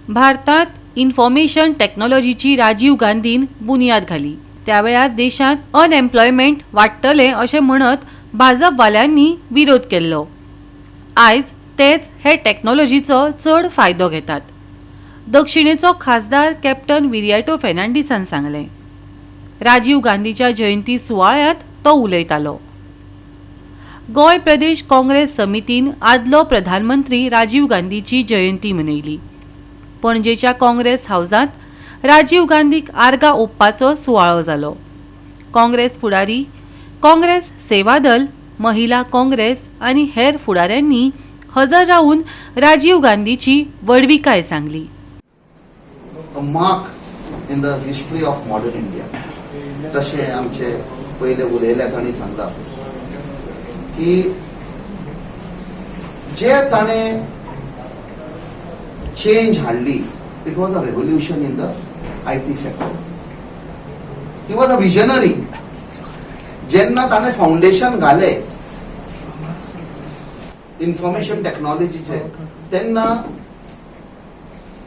भारतात information टेक्नॉलॉजीची Rajiv Gandhian बुनियाद घाली। त्यावेळार देशात अनएम्प्लॉयमेंट वाडटले अशें म्हणत भाजपवाल्यांनी विरोध केल्लो। आयज तेच हे टेक्नॉलॉजीचो चड फायदो घेतात। दक्षिणेचो खासदार कॅप्टन विरियाटो फेर्नांडीसान सांगलें। राजीव गांधीच्या जयंती सुवाळ्यात तो उलयतालो। गोय प्रदेश काँग्रेस समितीन आदलो प्रधानमंत्री राजीव गांधीची जयंती मनयली। पणजेच्या काँग्रेस हाऊसात राजीव गांधीक आर्गां ओंपपाचो सुवाळो जालो। काँग्रेस फुडारी, काँग्रेस सेवा दल, महिला काँग्रेस आनी हेर फुडाऱ्यांनी हजर रावन राजीव गांधीची वडविकाय Sangli. A mark in the history of modern India. तशें आमचे पयले उलयल्या तांणी सांगला की जे ताणें चेंज हाडली, it was a revolution in the IT sector. He was a visionary. जेन्ना ताणें फाउंडेशन घाले इन्फॉर्मेशन टेक्नॉलॉजीचे, तेन्ना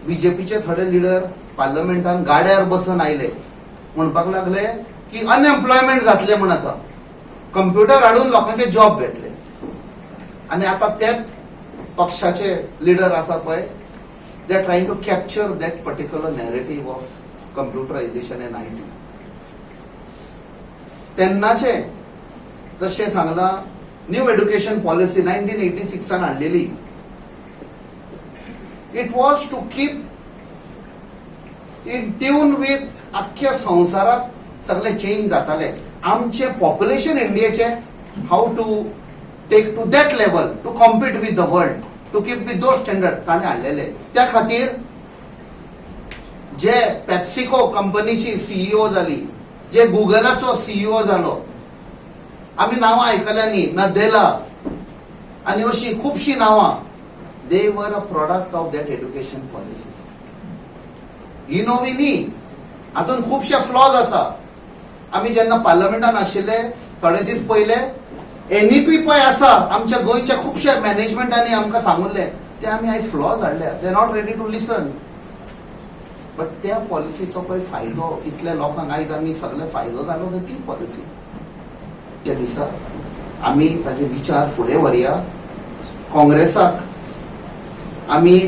बीजेपीचे थोडे लिडर पार्लमेंटान गाड्यार बसून आयले, म्हणपाक लागले की अनएम्प्लॉयमेंट जातले म्हण, आता कंप्युटर हाडून लोकांचे जॉब घेतले. आणि आता तेच पक्षाचे लिडर आसा पळय, they are trying to capture that particular narrative of computerization in IT. तेन्नाचे जशें सांगला, न्यू एड्युकेशन पॉलिसी 1986 हाडलेली. It was to keep in tune with अख्ख्या संवसारात सगळे चेंज जाताले. आमचे पॉप्युलेशन इंडियाचे how to take to that level to compete with the world, to keep with those standard ताणें हाडलेले. त्या खातीर जे पेप्सिको कंपनीची CEO जाली, जे गुगलाचो CEO जालो, आमी नांवां आयकल्यांनी, नदेला आनी अशी खुबशी नांवां, they were a product of that education policy. ही नवी न्ही, हातून खुबशे फ्लॉज आसा. आमी जेन्ना पार्लमेंटान आशिल्ले थोडे दीस पयले, NEP पळय आसा, आमच्या गोंयच्या खुबशे मॅनेजमेंटांनी आमकां सांगुल्ले, ते आमी आयज फ्लॉज हाडल्या. They are not ready to listen. But त्या पॉलिसीचो पळय फायदो इतल्या लोकांक आयज आमी सगळे फायदो जालो ती पॉलिसी. त्या दिसा आमी ताजे विचार फुडें व्हरया. काँग्रेसाक आमी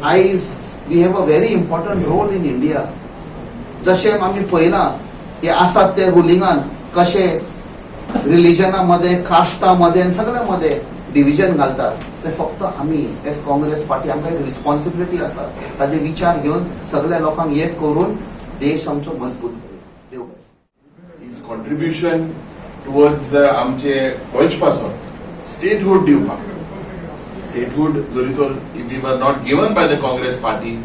आयज we have a very important role in India. जशें आमी पळयलां हे आसात ते रुलिंगान कशे रिलिजनामध्ये, कास्टामध्ये सगळ्यामध्ये डिव्हिजन घालतात. ते फक्त आमी एज काँग्रेस पार्टी आमकां एक रिस्पॉन्सिबिलिटी आसा, ताजे विचार घेवन सगळ्या लोकांक एक करून देश आमचो मजबूत करूया. देव बरें. इज कॉन्ट्रिब्युशन टुवर्ड्स आमचे गोंयचे पासून स्टेटहूड दिवपाक. स्टेटहूड जरी तर we were not given by the Congress party,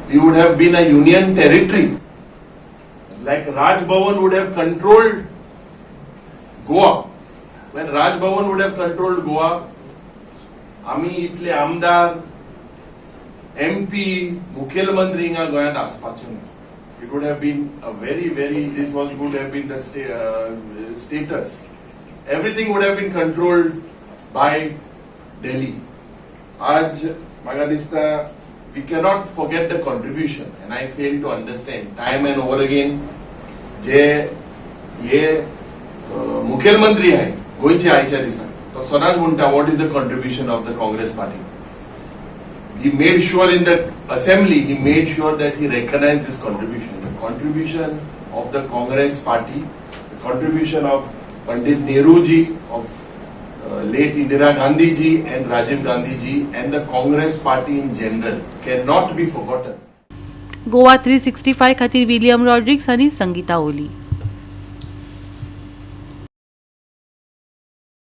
we would have been a union territory. Like Raj Bhavan would have controlled Goa. When Raj Bhavan would have controlled Goa, आमी इतले आमदार, MP, मुखेलमंत्री हिंगा गोंयांत आसपाचे ना. It would have been a very this would have been the status. Everything would have been controlled by Delhi. आज म्हाका दिसता we cannot forget the contribution, and I fail to understand time and over again जे हे मुखेलमंत्री आहे गोयचे आयच्या दिसा, तो सदांच म्हणटा what is the contribution of the Congress party. he made sure in the assembly, he made sure that he recognized this contribution, the contribution of the Congress party, the contribution of Pandit Nehru ji, of late Indira Gandhi ji and Rajiv Gandhi ji, and the Congress party in general cannot be forgotten. Goa 365 खातीर William Rodrigues आनी संगीता ओली.